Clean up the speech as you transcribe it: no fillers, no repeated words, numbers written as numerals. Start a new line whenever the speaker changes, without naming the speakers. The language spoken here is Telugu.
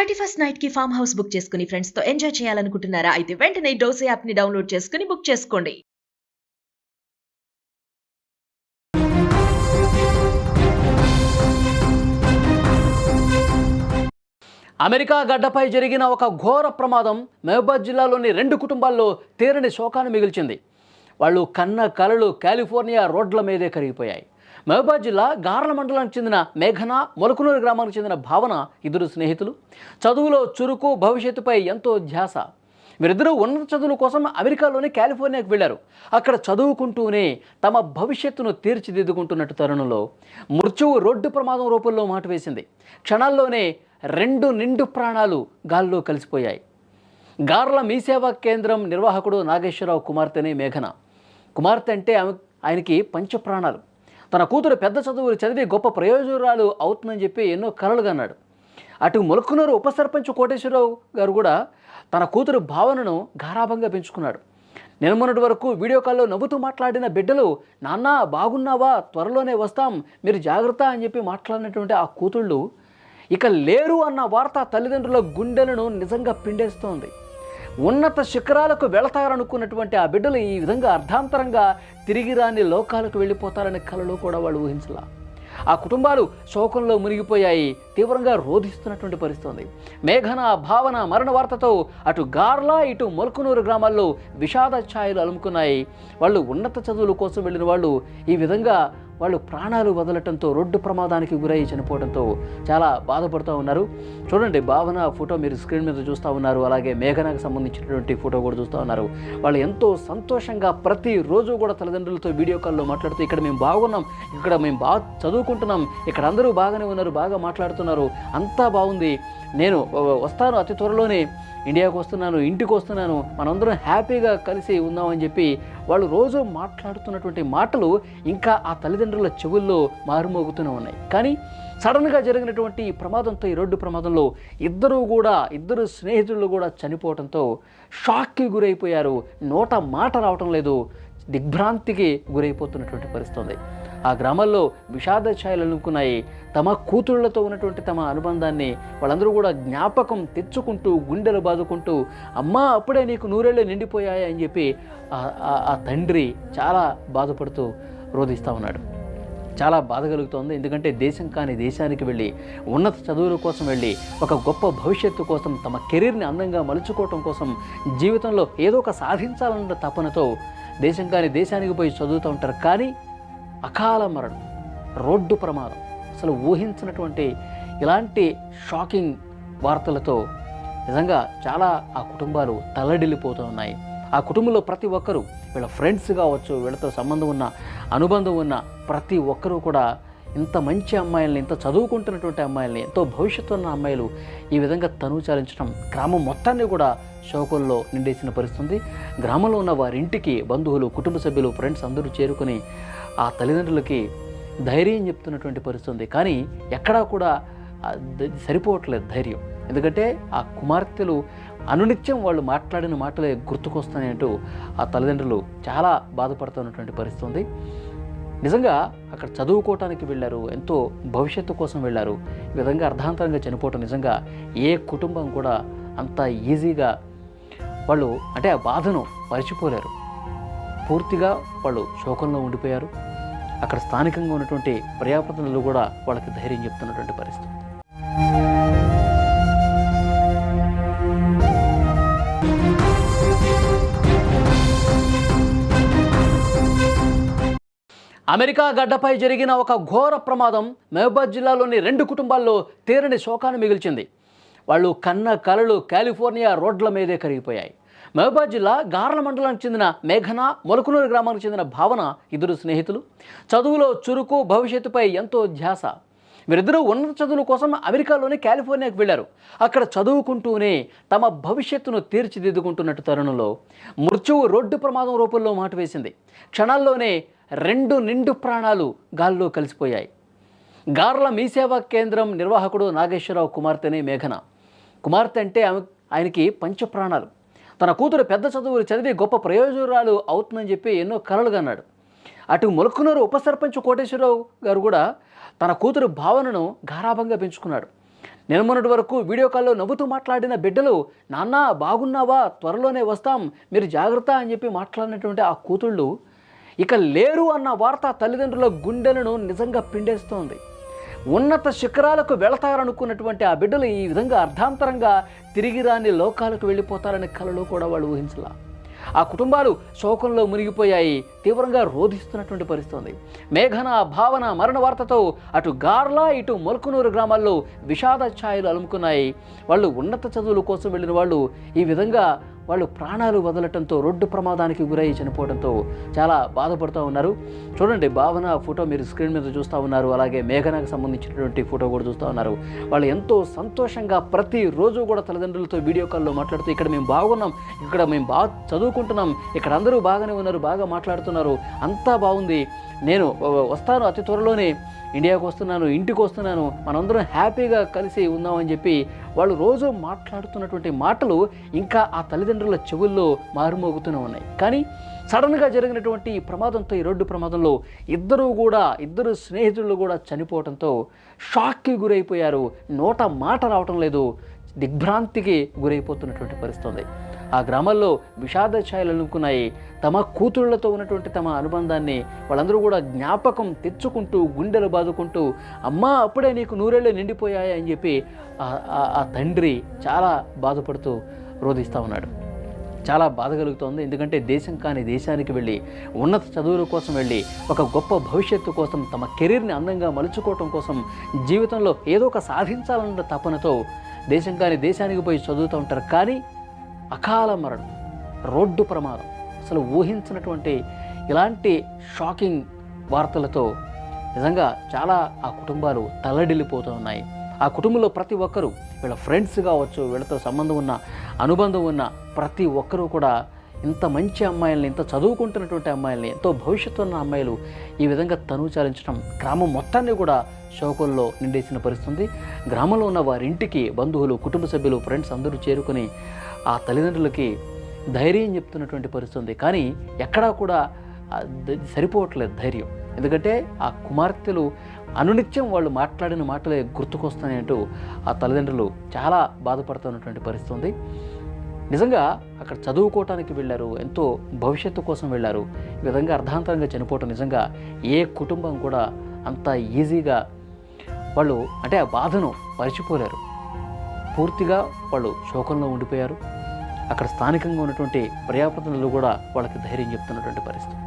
31st నైట్ కి ఫామ్ హౌస్ బుక్ చేసుకుని ఫ్రెండ్స్ తో ఎంజాయ్ చేయాలనుకుంటున్నారా? అయితే వెంటనే డోసే యాప్ ని డౌన్లోడ్ చేసుకుని బుక్ చేసుకోండి.
అమెరికా గడ్డపై జరిగిన ఒక ఘోర ప్రమాదం మహబూబాద్ జిల్లాలోని 2 కుటుంబాల్లో తీరని శోకాన్ని మిగిల్చింది. వాళ్ళు కన్న కలలు కాలిఫోర్నియా రోడ్ల మీదే కరిగిపోయాయి. మహబూబాద్ జిల్లా గార్ల మండలానికి చెందిన మేఘన, మొలకనూరు గ్రామానికి చెందిన భావన ఇద్దరు స్నేహితులు. చదువులో చురుకు, భవిష్యత్తుపై ఎంతో ధ్యాస. వీరిద్దరూ ఉన్నత చదువుల కోసం అమెరికాలోని కాలిఫోర్నియాకు వెళ్లారు. అక్కడ చదువుకుంటూనే తమ భవిష్యత్తును తీర్చిదిద్దుకుంటున్నట్టు తరుణంలో మృత్యువు రోడ్డు ప్రమాదం రూపంలో మాట వేసింది. క్షణాల్లోనే 2 నిండు ప్రాణాలు గాల్లో కలిసిపోయాయి. గార్ల మీసేవా కేంద్రం నిర్వాహకుడు నాగేశ్వరరావు కుమార్తెనే మేఘన. కుమార్తె అంటే ఆయనకి పంచప్రాణాలు. తన కూతురు పెద్ద చదువులు చదివి గొప్ప ప్రయోజకురాలు అవుతుందని చెప్పి ఎన్నో కలలు కన్నాడు. అటు ములక్కునూరు ఉప సర్పంచ్ కోటేశ్వరరావు గారు కూడా తన కూతురు భావనను గారాభంగా పెంచుకున్నాడు. నిన్నమొన్నటి వరకు వీడియో కాల్లో నవ్వుతూ మాట్లాడిన బిడ్డలు, నాన్న బాగున్నావా, త్వరలోనే వస్తాం, మీరు జాగ్రత్త అని చెప్పి మాట్లాడినటువంటి ఆ కూతుళ్ళు ఇక లేరు అన్న వార్త తల్లిదండ్రుల గుండెలను నిజంగా పిండేస్తోంది. ఉన్నత శిఖరాలకు వెళతారనుకున్నటువంటి ఆ బిడ్డలు ఈ విధంగా అర్ధాంతరంగా తిరిగి రాని లోకాలకు వెళ్ళిపోతారనే కలలో కూడా వాళ్ళు ఊహించలా. ఆ కుటుంబాలు శోకంలో మునిగిపోయాయి, తీవ్రంగా రోధిస్తున్నటువంటి పరిస్థితి. మేఘన, భావన మరణ వార్తతో అటు గార్లా, ఇటు మొలకనూరు గ్రామాల్లో విషాద ఛాయలు అలుముకున్నాయి. వాళ్ళు ఉన్నత చదువుల కోసం వెళ్ళిన వాళ్ళు ఈ విధంగా వాళ్ళు ప్రాణాలు వదలటంతో, రోడ్డు ప్రమాదానికి గురై చనిపోవడంతో చాలా బాధపడుతూ ఉన్నారు. చూడండి, భావన ఫోటో మీరు స్క్రీన్ మీద చూస్తూ ఉన్నారు. అలాగే మేఘనకు సంబంధించినటువంటి ఫోటో కూడా చూస్తూ ఉన్నారు. వాళ్ళు ఎంతో సంతోషంగా ప్రతిరోజు కూడా తల్లిదండ్రులతో వీడియో కాల్లో మాట్లాడుతూ, ఇక్కడ మేము బాగున్నాం, ఇక్కడ మేము బాగా చదువుకుంటున్నాం, ఇక్కడ అందరూ బాగానే ఉన్నారు, బాగా మాట్లాడుతున్నారు, అంతా బాగుంది, నేను వస్తాను, అతి త్వరలోనే ఇండియాకు వస్తున్నాను, ఇంటికి వస్తున్నాను, మనందరం హ్యాపీగా కలిసి ఉందామని చెప్పి వాళ్ళు రోజు మాట్లాడుతున్నటువంటి మాటలు ఇంకా ఆ తల్లిదండ్రుల చెవుల్లో మారుమోగుతూనే ఉన్నాయి. కానీ సడన్గా జరిగినటువంటి ఈ ప్రమాదంతో, ఈ రోడ్డు ప్రమాదంలో ఇద్దరు స్నేహితులు కూడా చనిపోవడంతో షాక్కి గురైపోయారు. నోట మాట రావటం లేదు, దిగ్భ్రాంతికి గురైపోతున్నటువంటి పరిస్థితి. ఆ గ్రామాల్లో విషాద ఛాయలు అలుముకున్నాయి. తమ కూతుళ్లతో ఉన్నటువంటి తమ అనుబంధాన్ని వాళ్ళందరూ కూడా జ్ఞాపకం తెచ్చుకుంటూ, గుండెలు బాదుకుంటూ, అమ్మా అప్పుడే నీకు 100 ఏళ్ళు నిండిపోయాయి అని చెప్పి ఆ తండ్రి చాలా బాధపడుతూ రోధిస్తూ ఉన్నాడు. చాలా బాధ కలుగుతోంది. ఎందుకంటే దేశం కాని దేశానికి వెళ్ళి, ఉన్నత చదువుల కోసం వెళ్ళి, ఒక గొప్ప భవిష్యత్తు కోసం, తమ కెరీర్ని అందంగా మలుచుకోవటం కోసం, జీవితంలో ఏదో ఒక సాధించాలన్న తపనతో దేశం కాని దేశానికి పోయి చదువుతూ ఉంటారు. కానీ అకాల మరణం, రోడ్డు ప్రమాదం, అసలు ఊహించినటువంటి ఇలాంటి షాకింగ్ వార్తలతో నిజంగా చాలా ఆ కుటుంబాలు తల్లడిల్లిపోతూ ఉన్నాయి. ఆ కుటుంబంలో ప్రతి ఒక్కరూ, వీళ్ళ ఫ్రెండ్స్ కావచ్చు, వీళ్ళతో సంబంధం ఉన్న, అనుబంధం ఉన్న ప్రతి ఒక్కరూ కూడా ఇంత మంచి అమ్మాయిల్ని, ఇంత చదువుకుంటున్నటువంటి అమ్మాయిల్ని, ఎంతో భవిష్యత్తు ఉన్న అమ్మాయిలు ఈ విధంగా తనుచాలించడం గ్రామం మొత్తాన్ని కూడా శోకంలో నిండేసిన పరిస్థితి. గ్రామంలో ఉన్న వారింటికి బంధువులు, కుటుంబ సభ్యులు, ఫ్రెండ్స్ అందరూ చేరుకొని ఆ తల్లిదండ్రులకి ధైర్యం చెప్తున్నటువంటి పరిస్థితి. కానీ ఎక్కడా కూడా సరిపోవట్లేదు ధైర్యం. ఎందుకంటే ఆ కుమార్తెలు అనునిత్యం వాళ్ళు మాట్లాడిన మాటలే గుర్తుకొస్తాయంటూ ఆ తల్లిదండ్రులు చాలా బాధపడుతున్నటువంటి పరిస్థితి. నిజంగా అక్కడ చదువుకోవటానికి వెళ్ళారు, ఎంతో భవిష్యత్తు కోసం వెళ్ళారు. ఈ విధంగా అర్ధాంతరంగా చనిపోవటం నిజంగా ఏ కుటుంబం కూడా అంత ఈజీగా వాళ్ళు అంటే ఆ బాధను మరిచిపోలేరు. పూర్తిగా వాళ్ళు శోకంలో ఉండిపోయారు. అక్కడ స్థానికంగా ఉన్నటువంటి పర్యాప్తలు కూడా వాళ్ళకి ధైర్యం చెప్తున్నటువంటి పరిస్థితి. అమెరికా గడ్డపై జరిగిన ఒక ఘోర ప్రమాదం మహబూబాద్ జిల్లాలోని 2 కుటుంబాల్లో తీరని శోకాన్ని మిగిల్చింది. వాళ్ళు కన్న కలలు కాలిఫోర్నియా రోడ్ల మీదే కరిగిపోయాయి. మహబూబాద్ జిల్లా గార్ల మండలానికి చెందిన మేఘన, మొలకనూరు గ్రామానికి చెందిన భావన ఇద్దరు స్నేహితులు. చదువులో చురుకు, భవిష్యత్తుపై ఎంతో ధ్యాస. వీరిద్దరూ ఉన్నత చదువుల కోసం అమెరికాలోని కాలిఫోర్నియాకు వెళ్లారు. అక్కడ చదువుకుంటూనే తమ భవిష్యత్తును తీర్చిదిద్దుకుంటున్నట్టు తరుణంలో మృత్యువు రోడ్డు ప్రమాదం రూపంలో మాట వేసింది. క్షణాల్లోనే 2 నిండు ప్రాణాలు గాల్లో కలిసిపోయాయి. గార్ల మీసేవా కేంద్రం నిర్వాహకుడు నాగేశ్వరరావు కుమార్తెనే మేఘన. కుమార్తె అంటే ఆయనకి పంచప్రాణాలు. తన కూతురు పెద్ద చదువులు చదివి గొప్ప ప్రయోజకురాలు అవుతుందని చెప్పి ఎన్నో కలలు కన్నాడు. అటు ములక్కునూరు ఉప సర్పంచ్ కోటేశ్వరరావు గారు కూడా తన కూతురు భావనను గారాభంగా పెంచుకున్నాడు. నేను మొన్నటి వరకు వీడియో కాల్లో నవ్వుతూ మాట్లాడిన బిడ్డలు నాన్న బాగున్నావా, త్వరలోనే వస్తాం, మీరు జాగ్రత్త అని చెప్పి మాట్లాడినటువంటి ఆ కూతుళ్ళు ఇక లేరు అన్న వార్త తల్లిదండ్రుల గుండెలను నిజంగా పిండేస్తోంది. ఉన్నత శిఖరాలకు వెళతారనుకున్నటువంటి ఆ బిడ్డలు ఈ విధంగా అర్ధాంతరంగా తిరిగి రాని లోకాలకు వెళ్ళిపోతారని కలలో కూడా వాళ్ళు ఊహించలా. ఆ కుటుంబాలు శోకంలో మునిగిపోయాయి, తీవ్రంగా రోధిస్తున్నటువంటి పరిస్థితి ఉంది. మేఘన, భావన మరణ వార్తతో అటు గార్లా ఇటు మొలకనూరు గ్రామాల్లో విషాద ఛాయలు అలుముకున్నాయి. వాళ్ళు ఉన్నత చదువుల కోసం వెళ్ళిన వాళ్ళు ఈ విధంగా వాళ్ళు ప్రాణాలు వదలటంతో, రోడ్డు ప్రమాదానికి గురై చనిపోవడంతో చాలా బాధపడుతూ ఉన్నారు. చూడండి, భావన ఫోటో మీరు స్క్రీన్ మీద చూస్తూ ఉన్నారు, అలాగే మేఘనకు సంబంధించినటువంటి ఫోటో కూడా చూస్తూ ఉన్నారు. వాళ్ళు ఎంతో సంతోషంగా ప్రతిరోజు కూడా తల్లిదండ్రులతో వీడియో కాల్లో మాట్లాడుతూ ఇక్కడ మేము బాగున్నాం, ఇక్కడ మేము బాగా చదువుకుంటున్నాం, ఇక్కడ అందరూ బాగానే ఉన్నారు, బాగా మాట్లాడుతున్నారు, అంతా బాగుంది, నేను వస్తాను, అతి త్వరలోనే ఇండియాకు వస్తున్నాను, ఇంటికి వస్తున్నాను, మనందరం హ్యాపీగా కలిసి ఉందామని చెప్పి వాళ్ళు రోజు మాట్లాడుతున్నటువంటి మాటలు ఇంకా ఆ తల్లిదండ్రుల చెవుల్లో మారుమోగుతూనే ఉన్నాయి. కానీ సడన్గా జరిగినటువంటి ఈ ప్రమాదంతో, ఈ రోడ్డు ప్రమాదంలో ఇద్దరు స్నేహితులు కూడా చనిపోవడంతో షాక్కి గురైపోయారు. నోట మాట రావటం లేదు, దిగ్భ్రాంతికి గురైపోతున్నటువంటి పరిస్థితి ఉంది. ఆ గ్రామాల్లో విషాద ఛాయలు అలుముకున్నాయి. తమ కూతుళ్లతో ఉన్నటువంటి తమ అనుబంధాన్ని వాళ్ళందరూ కూడా జ్ఞాపకం తెచ్చుకుంటూ, గుండెలు బాదుకుంటూ, అమ్మా అప్పుడే నీకు 100 ఏళ్ళు నిండిపోయాయి అని చెప్పి ఆ తండ్రి చాలా బాధపడుతూ రోధిస్తూ ఉన్నాడు. చాలా బాధ కలుగుతోంది. ఎందుకంటే దేశం కాని దేశానికి వెళ్ళి, ఉన్నత చదువుల కోసం వెళ్ళి, ఒక గొప్ప భవిష్యత్తు కోసం, తమ కెరీర్ని అందంగా మలుచుకోవటం కోసం, జీవితంలో ఏదో ఒక సాధించాలన్న తపనతో దేశం కాని దేశానికి పోయి చదువుతూ ఉంటారు. కానీ అకాల మరణం, రోడ్డు ప్రమాదం, అసలు ఊహించినటువంటి ఇలాంటి షాకింగ్ వార్తలతో నిజంగా చాలా ఆ కుటుంబాలు తల్లడిల్లిపోతూ ఉన్నాయి. ఆ కుటుంబంలో ప్రతి ఒక్కరూ, వీళ్ళ ఫ్రెండ్స్ కావచ్చు, వీళ్ళతో సంబంధం ఉన్న, అనుబంధం ఉన్న ప్రతి ఒక్కరూ కూడా ఇంత మంచి అమ్మాయిల్ని, ఇంత చదువుకుంటున్నటువంటి అమ్మాయిల్ని, ఎంతో భవిష్యత్తు ఉన్న అమ్మాయిలు ఈ విధంగా తనువు చాలించడం గ్రామం మొత్తాన్ని కూడా శోకంలో నిండేసిన పరిస్థితి. గ్రామంలో ఉన్న వారింటికి బంధువులు, కుటుంబ సభ్యులు, ఫ్రెండ్స్ అందరూ చేరుకొని ఆ తల్లిదండ్రులకి ధైర్యం చెప్తున్నటువంటి పరిస్థితి. కానీ ఎక్కడా కూడా సరిపోవట్లేదు ధైర్యం. ఎందుకంటే ఆ కుమార్తెలు అనునిత్యం వాళ్ళు మాట్లాడిన మాటలే గుర్తుకొస్తాయంటూ ఆ తల్లిదండ్రులు చాలా బాధపడుతున్నటువంటి పరిస్థితి ఉంది. నిజంగా అక్కడ చదువుకోవటానికి వెళ్ళారు, ఎంతో భవిష్యత్తు కోసం వెళ్ళారు, ఈ విధంగా అర్ధాంతరంగా చనిపోవటం నిజంగా ఏ కుటుంబం కూడా అంత ఈజీగా వాళ్ళు అంటే ఆ బాధను మరిచిపోలేరు. పూర్తిగా వాళ్ళు శోకంలో ఉండిపోయారు. అక్కడ స్థానికంగా ఉన్నటువంటి పర్యాప్తలు కూడా వాళ్ళకి ధైర్యం చెప్తున్నటువంటి పరిస్థితి.